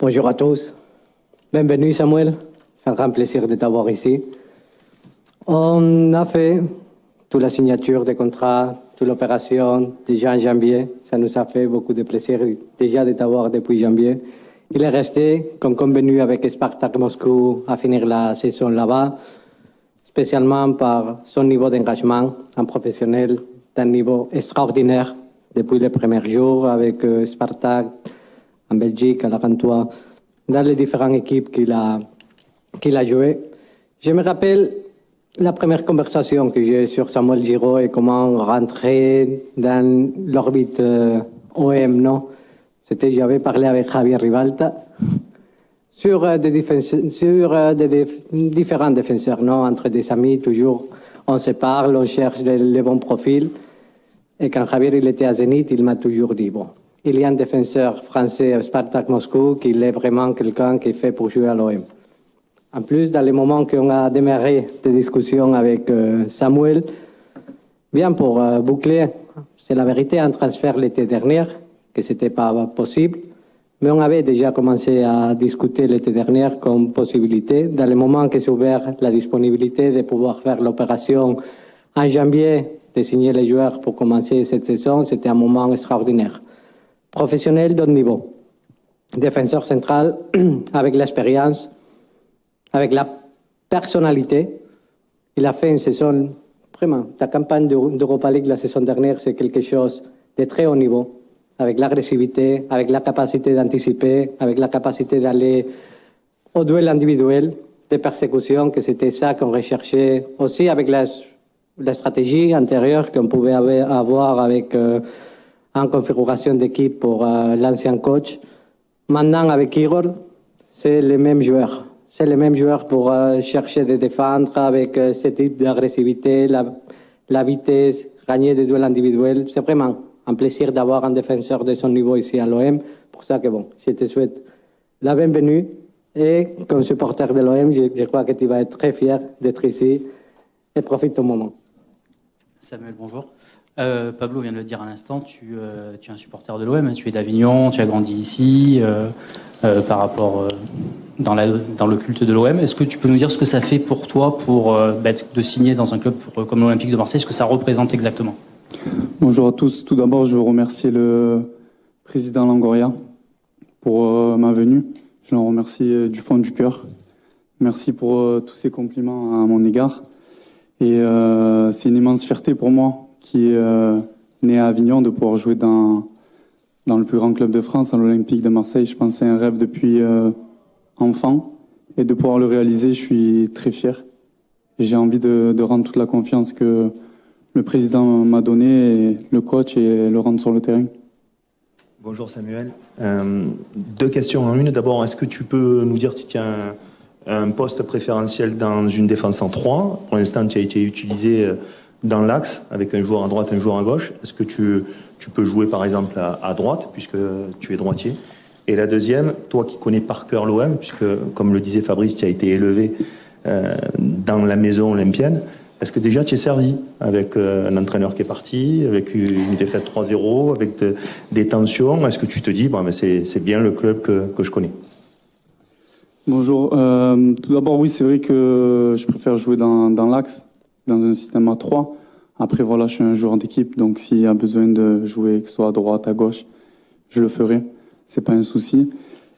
Bonjour à tous. Bienvenue Samuel. C'est un grand plaisir de t'avoir ici. On a fait toute la signature des contrats, toute l'opération déjà en janvier. Ça nous a fait beaucoup de plaisir déjà de t'avoir depuis janvier. Il est resté, comme convenu avec Spartak Moscou, à finir la saison là-bas, spécialement par son niveau d'engagement en professionnel d'un niveau extraordinaire depuis les premiers jours avec Spartak, en Belgique, à la Gantois, dans les différentes équipes qu'il a jouées. Je me rappelle la première conversation que j'ai sur Samuel Giraud et comment rentrer dans l'orbite OM, non? J'avais parlé avec Javier Ribalta sur des différents défenseurs, non? Entre des amis, toujours, on se parle, on cherche les bons profils. Et quand Javier il était à Zénith, il m'a toujours dit, bon, il y a un défenseur français à Spartak Moscou qui est vraiment quelqu'un qui est fait pour jouer à l'OM. En plus, dans les moments qu'on a démarré des discussions avec Samuel, bien pour boucler, c'est la vérité, un transfert l'été dernier, que ce n'était pas possible, mais on avait déjà commencé à discuter l'été dernier comme possibilité. Dans le moment que s'est ouvert la disponibilité de pouvoir faire l'opération en janvier, de signer les joueurs pour commencer cette saison, c'était un moment extraordinaire. Professionnel de haut niveau, défenseur central avec l'expérience, avec la personnalité. Il a fait une saison, vraiment, la campagne d'Europa League la saison dernière, c'est quelque chose de très haut niveau, avec l'agressivité, avec la capacité d'anticiper, avec la capacité d'aller au duel individuel, de persécution, que c'était ça qu'on recherchait aussi avec la stratégie antérieure qu'on pouvait avoir avec en configuration d'équipe pour l'ancien coach. Maintenant, avec Igor, c'est les mêmes joueurs. C'est les mêmes joueurs pour chercher de défendre avec ce type d'agressivité, la vitesse, gagner des duels individuels. C'est vraiment un plaisir d'avoir un défenseur de son niveau ici à l'OM. Pour ça que bon, je te souhaite la bienvenue. Et comme supporter de l'OM, je crois que tu vas être très fier d'être ici et profite ton moment. Samuel, bonjour. Pablo vient de le dire à l'instant, tu es un supporter de l'OM, tu es d'Avignon, tu as grandi ici, par rapport dans le culte de l'OM. Est-ce que tu peux nous dire ce que ça fait pour toi de signer dans un club comme l'Olympique de Marseille, ce que ça représente exactement? Bonjour à tous. Tout d'abord, je veux remercier le président Longoria pour ma venue. Je le remercie du fond du cœur. Merci pour tous ces compliments à mon égard. Et c'est une immense fierté pour moi, qui est né à Avignon, de pouvoir jouer dans le plus grand club de France, à l'Olympique de Marseille. Je pense que c'est un rêve depuis enfant. Et de pouvoir le réaliser, je suis très fier. Et j'ai envie de rendre toute la confiance que le président m'a donnée, et le coach, et le rendre sur le terrain. Bonjour Samuel. Deux questions en une. D'abord, est-ce que tu peux nous dire si tu as un poste préférentiel dans une défense en 3? Pour l'instant, tu as été utilisé dans l'axe, avec un joueur à droite, un joueur à gauche. Est-ce que tu peux jouer par exemple à droite, puisque tu es droitier? Et la deuxième, toi qui connais par cœur l'OM, puisque comme le disait Fabrice, tu as été élevé dans la maison olympienne, est-ce que déjà tu es servi avec un entraîneur qui est parti, avec une défaite 3-0, avec des tensions? Est-ce que tu te dis, bon, c'est bien le club que je connais? Bonjour. Tout d'abord, oui, c'est vrai que je préfère jouer dans l'axe, dans un système à 3. Après, voilà, je suis un joueur d'équipe, donc s'il y a besoin de jouer, que ce soit à droite, à gauche, je le ferai. C'est pas un souci.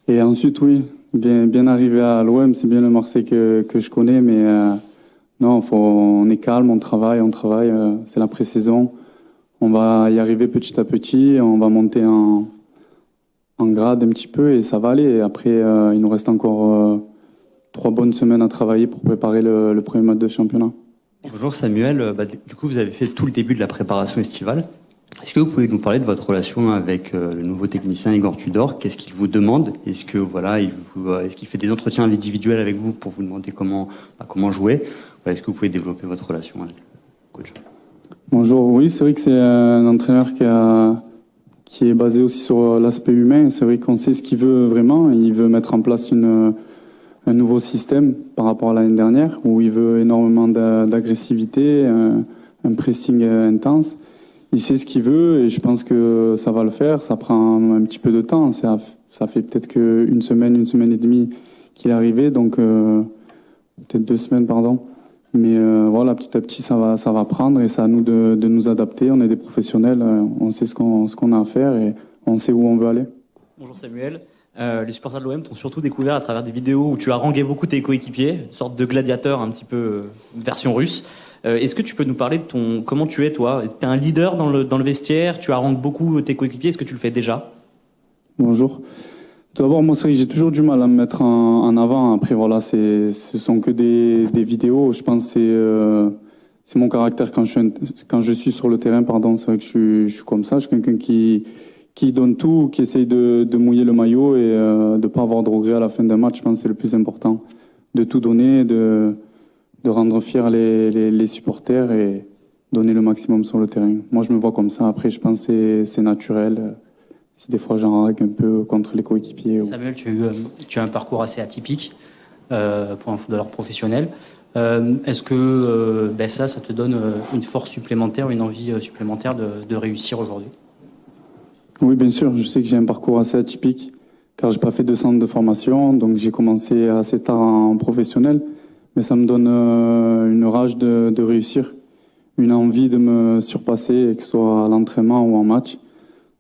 Et ensuite, oui, bien arrivé à l'OM, c'est bien le Marseille que je connais, mais non, on est calme, on travaille, c'est la pré-saison. On va y arriver petit à petit, on va monter en grade un petit peu et ça va aller. Et après, il nous reste encore 3 bonnes semaines à travailler pour préparer le premier match de championnat. Bonjour Samuel, du coup vous avez fait tout le début de la préparation estivale. Est-ce que vous pouvez nous parler de votre relation avec le nouveau technicien Igor Tudor? Qu'est-ce qu'il vous demande? Est-ce qu'il fait des entretiens individuels avec vous pour vous demander comment jouer? Est-ce que vous pouvez développer votre relation avec le coach? Bonjour, oui, c'est vrai que c'est un entraîneur qui est basé aussi sur l'aspect humain. C'est vrai qu'on sait ce qu'il veut vraiment. Il veut mettre en place un nouveau système par rapport à l'année dernière, où il veut énormément d'agressivité, un pressing intense. Il sait ce qu'il veut et je pense que ça va le faire. Ça prend un petit peu de temps. Ça fait peut-être une semaine et demie qu'il est arrivé, donc peut-être 2 semaines, pardon. Mais voilà, petit à petit, ça va prendre et c'est à nous de nous adapter. On est des professionnels, on sait ce qu'on a à faire et on sait où on veut aller. Bonjour Samuel. Les supporters de l'OM t'ont surtout découvert à travers des vidéos où tu as harangué beaucoup tes coéquipiers, une sorte de gladiateur un petit peu version russe. Est-ce que tu peux nous parler de comment tu es toi? Tu es un leader dans le vestiaire, tu harangues beaucoup tes coéquipiers, est-ce que tu le fais déjà? Bonjour. Tout d'abord, moi, c'est vrai que j'ai toujours du mal à me mettre en avant. Après, voilà, ce sont que des vidéos. Je pense que c'est mon caractère quand je suis sur le terrain, pardon. C'est vrai que je suis comme ça. Je suis quelqu'un qui donne tout, qui essaye de mouiller le maillot et de pas avoir de regrets à la fin d'un match. Je pense que c'est le plus important. De tout donner, de rendre fiers les supporters et donner le maximum sur le terrain. Moi, je me vois comme ça. Après, je pense que c'est naturel. Si des fois j'en règle un peu contre les coéquipiers. Samuel, tu as un parcours assez atypique pour un footballeur professionnel. Est-ce que ça te donne une force supplémentaire, une envie supplémentaire de réussir aujourd'hui? Oui, bien sûr. Je sais que j'ai un parcours assez atypique car j'ai pas fait de centre de formation, donc j'ai commencé assez tard en professionnel. Mais ça me donne une rage de réussir, une envie de me surpasser, que ce soit à l'entraînement ou en match.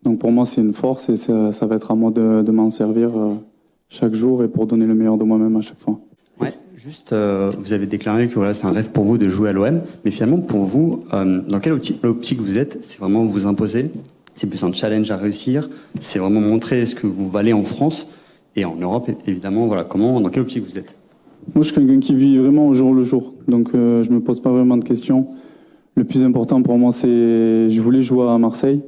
Donc pour moi, c'est une force et ça va être à moi de m'en servir chaque jour et pour donner le meilleur de moi-même à chaque fois. Ouais, juste, vous avez déclaré que voilà, c'est un rêve pour vous de jouer à l'OM, mais finalement pour vous, dans quelle optique vous êtes? C'est vraiment vous imposer? C'est plus un challenge à réussir? C'est vraiment montrer ce que vous valez en France et en Europe, évidemment. Voilà, dans quelle optique vous êtes? Moi, je suis quelqu'un qui vit vraiment au jour le jour, donc je me pose pas vraiment de questions. Le plus important pour moi, je voulais jouer à Marseille.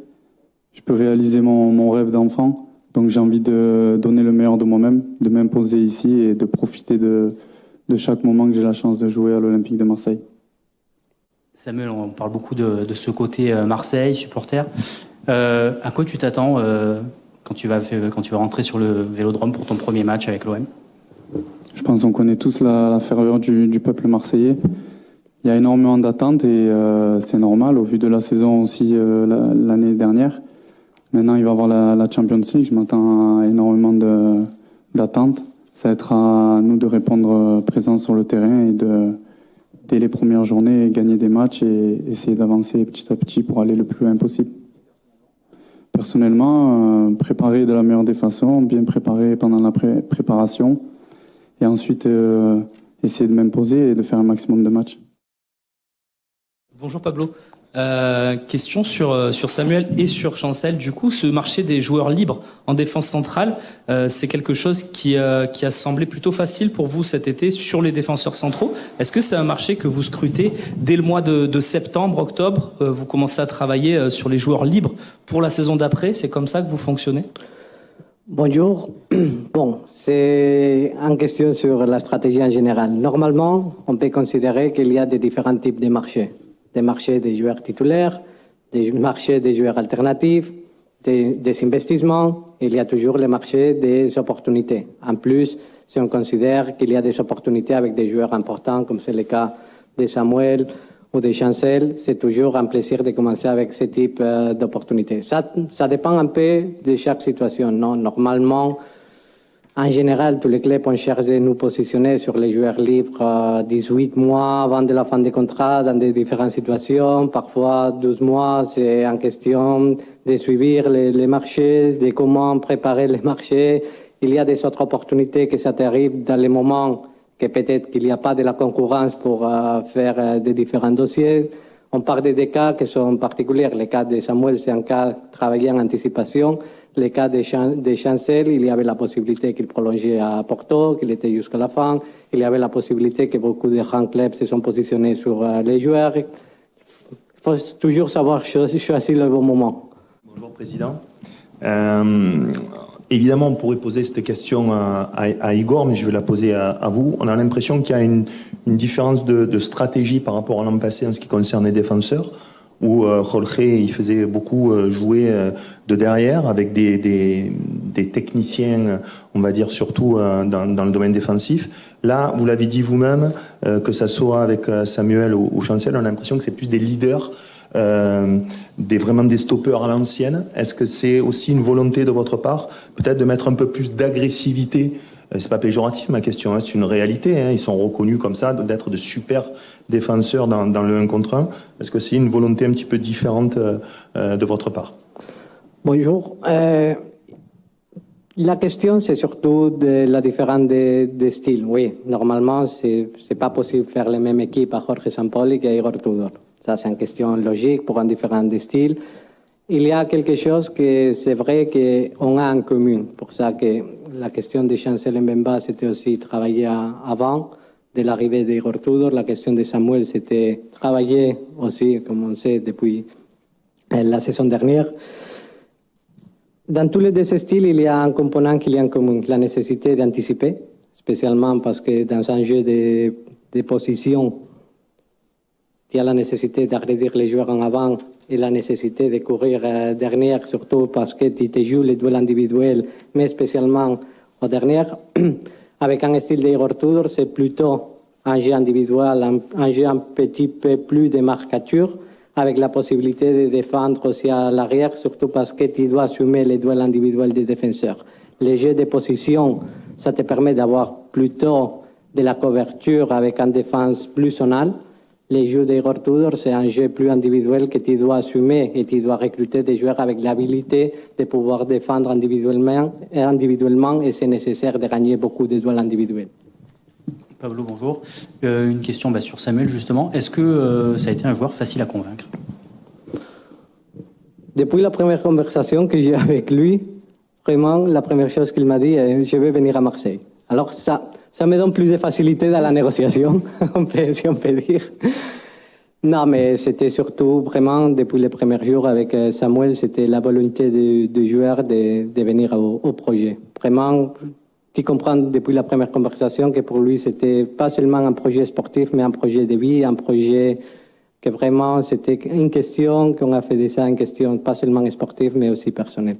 Je peux réaliser mon rêve d'enfant. Donc j'ai envie de donner le meilleur de moi-même, de m'imposer ici et de profiter de chaque moment que j'ai la chance de jouer à l'Olympique de Marseille. Samuel, on parle beaucoup de ce côté Marseille, supporter. À quoi tu t'attends quand tu vas rentrer sur le Vélodrome pour ton premier match avec l'OM? Je pense qu'on connaît tous la ferveur du peuple marseillais. Il y a énormément d'attentes et c'est normal au vu de la saison aussi l'année dernière. Maintenant, il va y avoir la Champions League. Je m'attends à énormément d'attentes. Ça va être à nous de répondre présent sur le terrain et dès les premières journées, gagner des matchs et essayer d'avancer petit à petit pour aller le plus loin possible. Personnellement, préparer de la meilleure des façons, bien préparer pendant la préparation et ensuite essayer de m'imposer et de faire un maximum de matchs. Bonjour Pablo. Question sur Samuel et sur Chancel. Du coup, ce marché des joueurs libres en défense centrale, c'est quelque chose qui a semblé plutôt facile pour vous cet été sur les défenseurs centraux. Est-ce que c'est un marché que vous scrutez dès le mois de septembre, octobre? Vous commencez à travailler sur les joueurs libres pour la saison d'après. C'est comme ça que vous fonctionnez? Bonjour. Bon, c'est une question sur la stratégie en général. Normalement, on peut considérer qu'il y a des différents types de marchés. Des marchés des joueurs titulaires, des marchés des joueurs alternatifs, des investissements. Il y a toujours le marché des opportunités. En plus, si on considère qu'il y a des opportunités avec des joueurs importants, comme c'est le cas de Samuel ou de Chancel, c'est toujours un plaisir de commencer avec ce type d'opportunités. Ça dépend un peu de chaque situation. Non, normalement, en général, tous les clubs, on cherche de nous positionner sur les joueurs libres 18 mois avant de la fin des contrats dans des différentes situations. Parfois, 12 mois, c'est en question de suivre les marchés, de comment préparer les marchés. Il y a des autres opportunités que ça t'arrive dans les moments que peut-être qu'il n'y a pas de la concurrence pour faire des différents dossiers. On parle des cas qui sont particuliers. Le cas de Samuel, c'est un cas travaillé en anticipation. Le cas de Chancel, il y avait la possibilité qu'il prolongeait à Porto, qu'il était jusqu'à la fin. Il y avait la possibilité que beaucoup de grands clubs se sont positionnés sur les joueurs. Il faut toujours savoir choisir le bon moment. Bonjour Président. Évidemment, on pourrait poser cette question à Igor, mais je vais la poser à vous. On a l'impression qu'il y a une différence de stratégie par rapport à l'an passé en ce qui concerne les défenseurs, où Jorge, il faisait beaucoup jouer de derrière avec des techniciens, on va dire surtout dans le domaine défensif. Là, vous l'avez dit vous-même, que ça soit avec Samuel ou Chancel, on a l'impression que c'est plus des leaders vraiment des stoppeurs à l'ancienne. Est-ce que c'est aussi une volonté de votre part, peut-être de mettre un peu plus d'agressivité? C'est pas péjoratif ma question, hein, c'est une réalité. Hein, ils sont reconnus comme ça d'être de super défenseurs dans le 1 contre 1. Est-ce que c'est une volonté un petit peu différente de votre part? Bonjour. La question, c'est surtout de la différence de style. Oui, normalement, c'est pas possible de faire les mêmes équipes à Jorge Sampaoli qu'à Igor Tudor. Ça, c'est une question logique pour un différent style. Il y a quelque chose que c'est vrai qu'on a en commun. Pour ça que la question de Chancel Mbemba, c'était aussi travailler avant de l'arrivée d'Igor Tudor. La question de Samuel, c'était travailler aussi, comme on sait, depuis la saison dernière. Dans tous les deux styles, il y a un component qu'il y a en commun, la nécessité d'anticiper, spécialement parce que dans un jeu de position, il y a la nécessité d'agrédir les joueurs en avant et la nécessité de courir derrière, surtout parce que tu te joues les duels individuels, mais spécialement au dernier. Avec un style d'Igor Tudor, c'est plutôt un jeu individuel, un jeu un petit peu plus de marcature, avec la possibilité de défendre aussi à l'arrière, surtout parce que tu dois assumer les duels individuels des défenseurs. Les jeux de position, ça te permet d'avoir plutôt de la couverture avec une défense plus zonale. Les jeux d'Igor Tudor, c'est un jeu plus individuel que tu dois assumer et tu dois recruter des joueurs avec l'habilité de pouvoir défendre individuellement et c'est nécessaire de gagner beaucoup de duels individuels. Pablo, bonjour. Une question sur Samuel, justement. Est-ce que ça a été un joueur facile à convaincre? Depuis la première conversation que j'ai avec lui, vraiment, la première chose qu'il m'a dit est « je vais venir à Marseille ». Alors ça me donne plus de facilité dans la négociation, si on peut dire. Non, mais c'était surtout vraiment, depuis les premiers jours avec Samuel, c'était la volonté du joueur de venir au projet. Vraiment, tu comprends depuis la première conversation que pour lui, c'était pas seulement un projet sportif, mais un projet de vie, un projet que vraiment, c'était une question qu'on a fait de ça, une question pas seulement sportive, mais aussi personnelle.